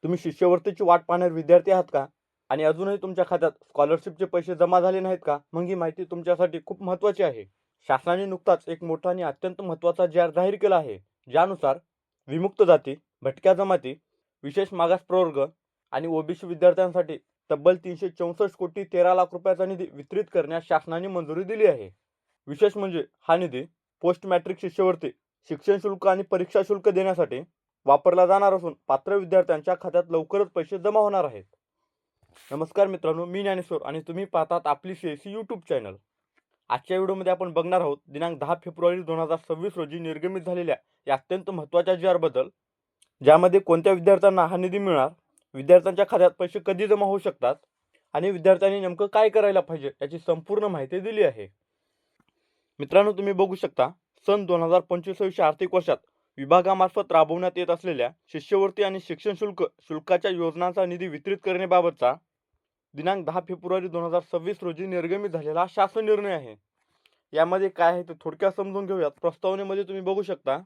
तुम्ही शिष्यवृत्तीची वाट पाहणारे विद्यार्थी आहात का? आणि अजूनही तुमच्या खात्यात स्कॉलरशिपचे पैसे जमा झाले नाहीत का? मग ही माहिती तुमच्यासाठी खूप महत्त्वाची आहे. शासनाने नुकताच एक मोठा आणि अत्यंत महत्त्वाचा जाहीर केला आहे, ज्यानुसार विमुक्त जाती, भटक्या जमाती, विशेष मागास प्रवर्ग आणि ओबीसी विद्यार्थ्यांसाठी तब्बल 364 कोटी 13 लाख रुपयाचा निधी वितरित करण्यास शासनाने मंजुरी दिली आहे. विशेष म्हणजे हा निधी पोस्ट मॅट्रिक शिष्यवृत्ती, शिक्षण शुल्क आणि परीक्षा शुल्क देण्यासाठी वापरला जाणार असून पात्र विद्यार्थ्यांच्या खात्यात लवकरच पैसे जमा होणार आहेत. नमस्कार मित्रांनो, मी ज्ञानेश्वर आणि तुम्ही पाहतात आपली सीएससी यूट्यूब चॅनल. आजच्या व्हिडिओमध्ये आपण बघणार आहोत दिनांक 10 फेब्रुवारी 2026 रोजी निर्गमित झालेल्या या अत्यंत महत्त्वाच्या बद्दल, ज्यामध्ये कोणत्या विद्यार्थ्यांना हा निधी मिळणार, विद्यार्थ्यांच्या खात्यात पैसे कधी जमा होऊ शकतात आणि विद्यार्थ्यांनी नेमकं काय करायला पाहिजे याची संपूर्ण माहिती दिली आहे. मित्रांनो, तुम्ही बघू शकता, सन 2025 आर्थिक वर्षात विभागामार्फत राबवण्यात येत असलेल्या शिष्यवृत्ती आणि शिक्षण शुल्काच्या योजनांचा निधी वितरित करण्याबाबतचा दिनांक 10 फेब्रुवारी 2026 रोजी निर्गमित झालेला शासन निर्णय आहे. यामध्ये काय आहे ते थोडक्यात समजून घेऊयात. प्रस्तावनेमध्ये तुम्ही बघू शकता,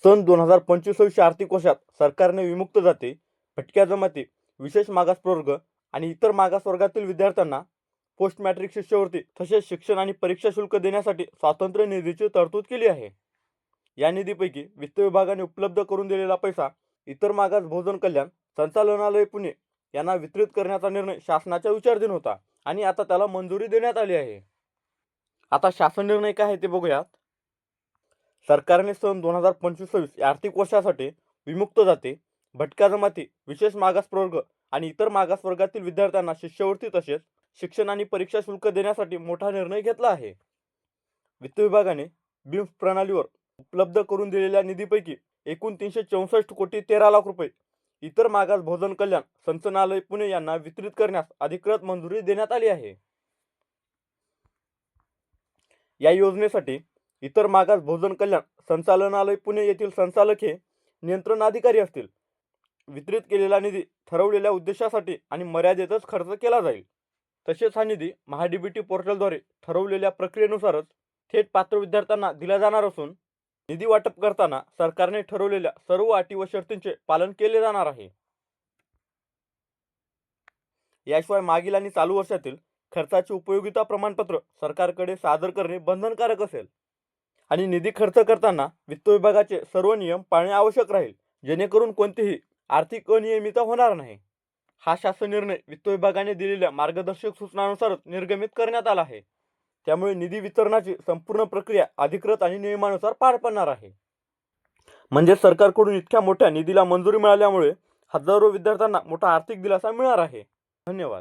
सन 2025 आर्थिक वर्षात सरकारने विमुक्त जाती, भटक्या जमाती, विशेष मागास प्रवर्ग आणि इतर मागासवर्गातील विद्यार्थ्यांना पोस्ट मॅट्रिक शिष्यवृत्ती तसेच शिक्षण आणि परीक्षा शुल्क देण्यासाठी स्वातंत्र्य निधीची तरतूद केली आहे. या निधीपैकी वित्त विभागाने उपलब्ध करून दिलेला पैसा इतर मागास बहुजन कल्याण संचालनालय पुणे यांना वितरित करण्याचा निर्णय शासनाच्या विचाराधीन होता आणि आता त्याला मंजुरी देण्यात आली आहे. आता शासन निर्णय काय आहे ते बघूयात. सरकारने सन 2025 आर्थिक वर्षासाठी विमुक्त जाती, भटक्या जमाती, विशेष मागास प्रवर्ग आणि इतर मागासवर्गातील विद्यार्थ्यांना शिष्यवृत्ती तसेच शिक्षण आणि परीक्षा शुल्क देण्यासाठी मोठा निर्णय घेतला आहे. वित्त विभागाने बीम्स प्रणालीवर उपलब्ध करून दिलेल्या निधीपैकी एकूण 364 कोटी 13 लाख रुपये इतर मागास बहुजन कल्याण संचालनालय पुणे यांना वितरित करण्यास अधिकृत मंजुरी देण्यात आली आहे. या योजनेसाठी इतर मागास बहुजन कल्याण संचालनालय पुणे येथील संचालक हे नियंत्रण अधिकारी असतील. वितरित केलेला निधी ठरवलेल्या उद्देशासाठी आणि मर्यादेतच खर्च केला जाईल. तसेच हा निधी महाडीबीटी पोर्टलद्वारे ठरवलेल्या प्रक्रियेनुसारच थेट पात्र विद्यार्थ्यांना दिला जाणार असून निधी वाटप करताना सरकारने ठरवलेल्या सर्व अटी व शर्तींचे पालन केले जाणार आहे. याशिवाय मागील आणि चालू वर्षातील खर्चाचे उपयोगिता प्रमाणपत्र सरकारकडे सादर करणे बंधनकारक असेल आणि निधी खर्च करताना वित्त विभागाचे सर्व नियम पाळणे आवश्यक राहील, जेणेकरून कोणतीही आर्थिक अनियमितता होणार नाही. हा शासन निर्णय वित्त विभागाने दिलेल्या मार्गदर्शक सूचनांनुसारच निर्गमित करण्यात आला आहे. त्यामुळे निधी वितरणाची संपूर्ण प्रक्रिया अधिकृत आणि नियमानुसार पार पडणार आहे. म्हणजे सरकारकडून इतक्या मोठ्या निधीला मंजुरी मिळाल्यामुळे हजारो विद्यार्थ्यांना मोठा आर्थिक दिलासा मिळणार आहे. धन्यवाद.